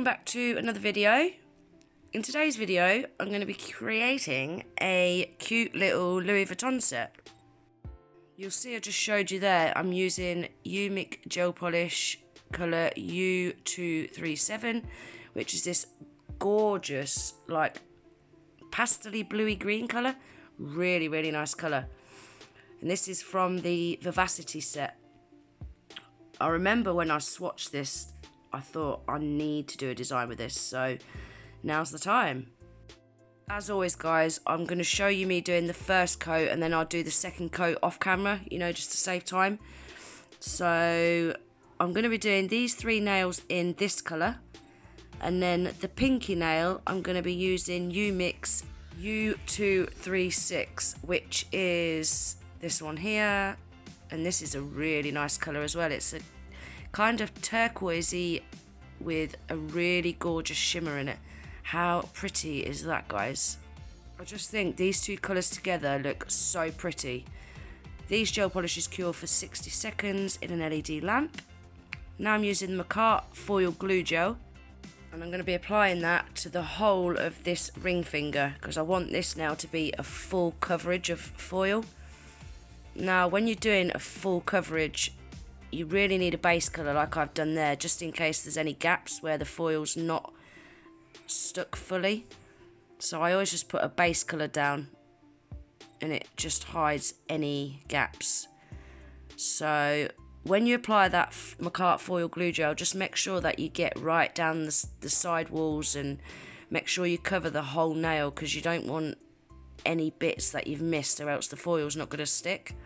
back to another video. In today's video, I'm going to be creating a cute little Louis Vuitton set. You'll see I just showed you there, I'm using Umikk gel polish colour U237, which is this gorgeous, like, pastel-y bluey green colour. Really, really nice colour. And this is from the Vivacity set. I remember when I swatched this, I thought I need to do a design with this, so now's the time. As always guys, I'm going to show you me doing the first coat and then I'll do the second coat off camera, you know, just to save time. So I'm going to be doing these three nails in this colour, and then the pinky nail I'm going to be using Umikk's U236, which is this one here, and this is a really nice colour as well. It's a kind of turquoisey with a really gorgeous shimmer in it. How pretty is that, guys? I just think these two colours together look so pretty. These gel polishes cure for 60 seconds in an LED lamp. Now I'm using the Makartt foil glue gel, and I'm going to be applying that to the whole of this ring finger because I want this now to be a full coverage of foil. Now when you're doing a full coverage, you really need a base colour like I've done there, just in case there's any gaps where the foil's not stuck fully. So I always just put a base colour down and it just hides any gaps. So when you apply that Makartt foil glue gel, just make sure that you get right down the side walls and make sure you cover the whole nail, because you don't want any bits that you've missed or else the foil's not going to stick.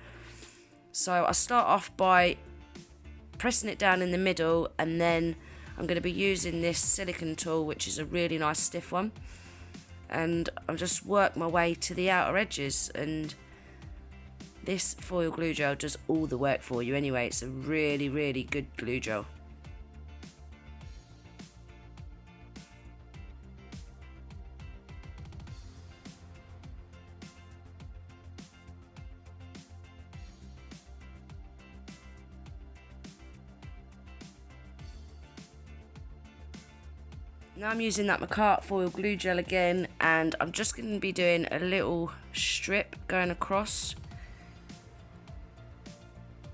So I start off by pressing it down in the middle, and then I'm going to be using this silicone tool, which is a really nice stiff one, and I'll just work my way to the outer edges. And this foil glue gel does all the work for you anyway. It's a really, really good glue gel. Now I'm using that Makartt foil glue gel again, and I'm just going to be doing a little strip going across.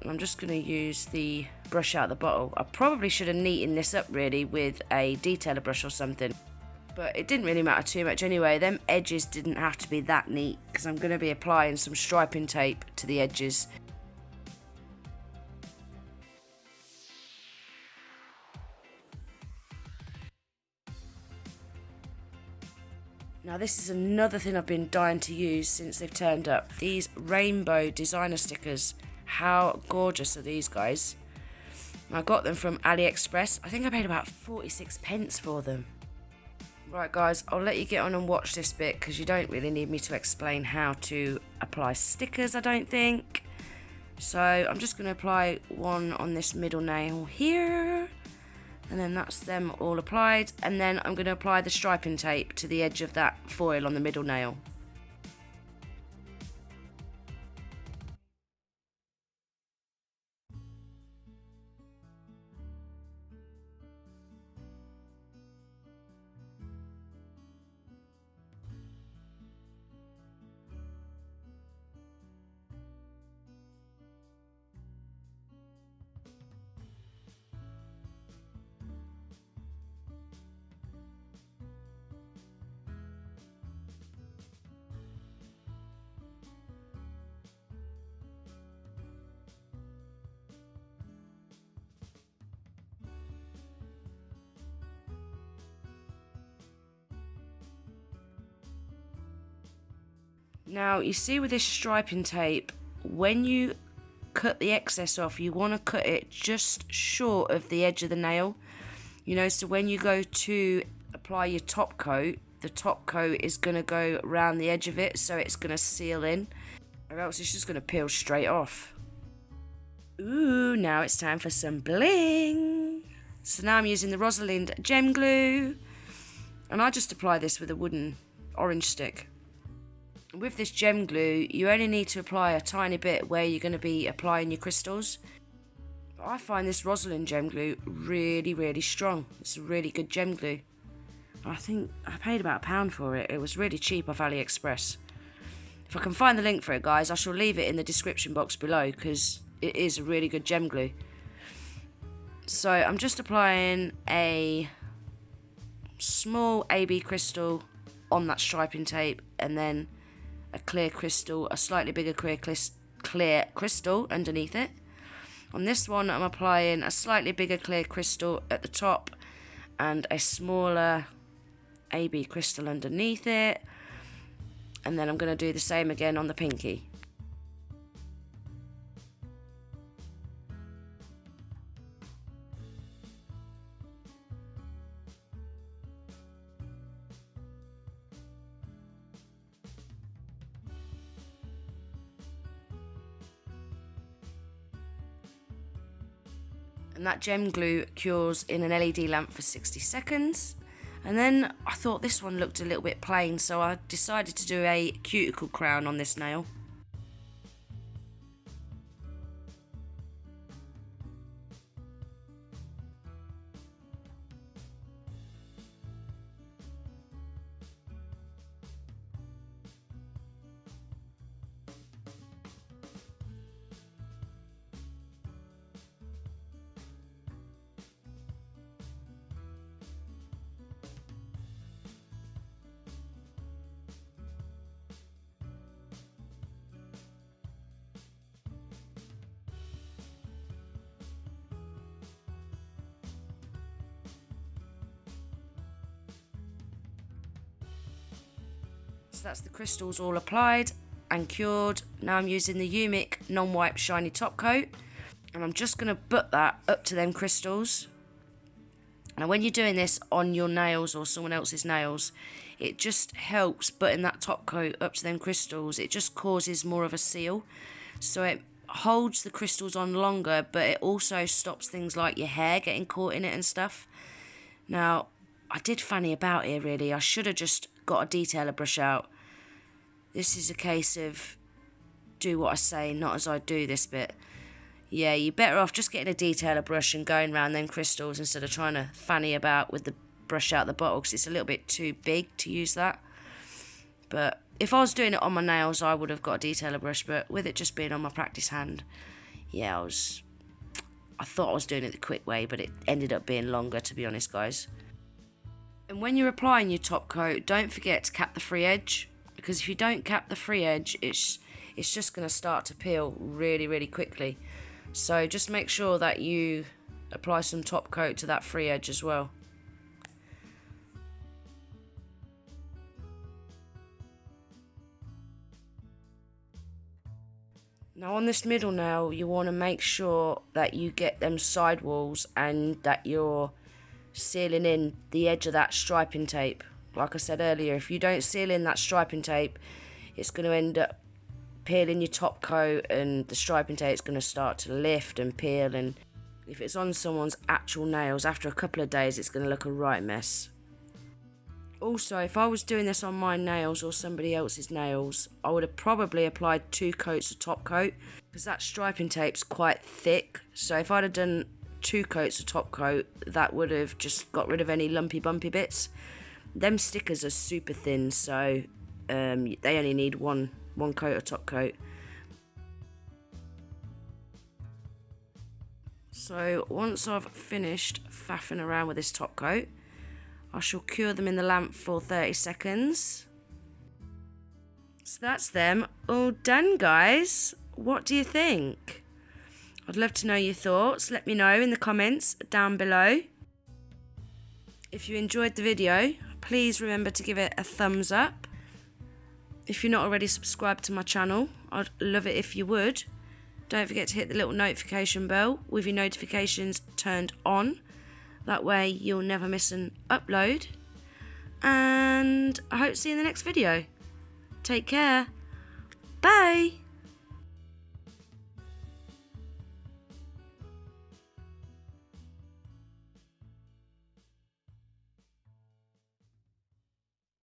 And I'm just going to use the brush out of the bottle. I probably should have neatened this up really with a detailer brush or something, but it didn't really matter too much anyway. Them edges didn't have to be that neat because I'm going to be applying some striping tape to the edges. Now this is another thing I've been dying to use since they've turned up. These rainbow designer stickers. How gorgeous are these, guys? I got them from Aliexpress. I think I paid about 46 pence for them. Right guys, I'll let you get on and watch this bit because you don't really need me to explain how to apply stickers, I don't think. So I'm just going to apply one on this middle nail here. And then that's them all applied, and then I'm going to apply the striping tape to the edge of that foil on the middle nail. Now you see with this striping tape, when you cut the excess off, you want to cut it just short of the edge of the nail, you know, so when you go to apply your top coat, the top coat is going to go around the edge of it, so it's going to seal in, or else it's just going to peel straight off. Ooh, now it's time for some bling. So now I'm using the Rosalind Gem Glue, and I just apply this with a wooden orange stick. With this gem glue, you only need to apply a tiny bit where you're going to be applying your crystals. I find this Rosalind Gem Glue really strong. It's a really good gem glue. I think I paid about £1 for it. It was really cheap off Aliexpress. If I can find the link for it, guys, I shall leave it in the description box below because it is a really good gem glue. So I'm just applying a small AB crystal on that striping tape, and then a clear crystal, a slightly bigger clear crystal underneath it. On this one, I'm applying a slightly bigger clear crystal at the top and a smaller AB crystal underneath it. And then I'm going to do the same again on the pinky. And that gem glue cures in an LED lamp for 60 seconds. And then I thought this one looked a little bit plain, so I decided to do a cuticle crown on this nail. So that's the crystals all applied and cured. Now I'm using the Umikk non-wipe shiny top coat, and I'm just going to butt that up to them crystals. Now when you're doing this on your nails or someone else's nails, it just helps butting that top coat up to them crystals. It just causes more of a seal, so it holds the crystals on longer, but it also stops things like your hair getting caught in it and stuff. Now I did fanny about here really. I should have just got a detailer brush out. This is a case of do what I say, not as I do this bit. Yeah, you're better off just getting a detailer brush and going around them crystals instead of trying to fanny about with the brush out the bottle, because it's a little bit too big to use that. But if I was doing it on my nails, I would have got a detailer brush, but with it just being on my practice hand, yeah, I thought I was doing it the quick way, but it ended up being longer, to be honest, guys. And when you're applying your top coat, don't forget to cap the free edge, because if you don't cap the free edge, it's just going to start to peel really quickly. So just make sure that you apply some top coat to that free edge as well. Now on this middle nail, you want to make sure that you get them sidewalls and that you're sealing in the edge of that striping tape. Like I said earlier, if you don't seal in that striping tape, it's going to end up peeling your top coat, and the striping tape is going to start to lift and peel, and if it's on someone's actual nails, after a couple of days it's going to look a right mess. Also, if I was doing this on my nails or somebody else's nails, I would have probably applied 2 coats of top coat, because that striping tape's quite thick. So if I'd have done 2 coats of top coat, that would have just got rid of any lumpy bumpy bits. Them stickers are super thin, so they only need one coat of top coat. So once I've finished faffing around with this top coat, I shall cure them in the lamp for 30 seconds. So that's them all done, guys. What do you think? I'd love to know your thoughts. Let me know in the comments down below. If you enjoyed the video, please remember to give it a thumbs up. If you're not already subscribed to my channel, I'd love it if you would. Don't forget to hit the little notification bell with your notifications turned on. That way you'll never miss an upload. And I hope to see you in the next video. Take care. Bye.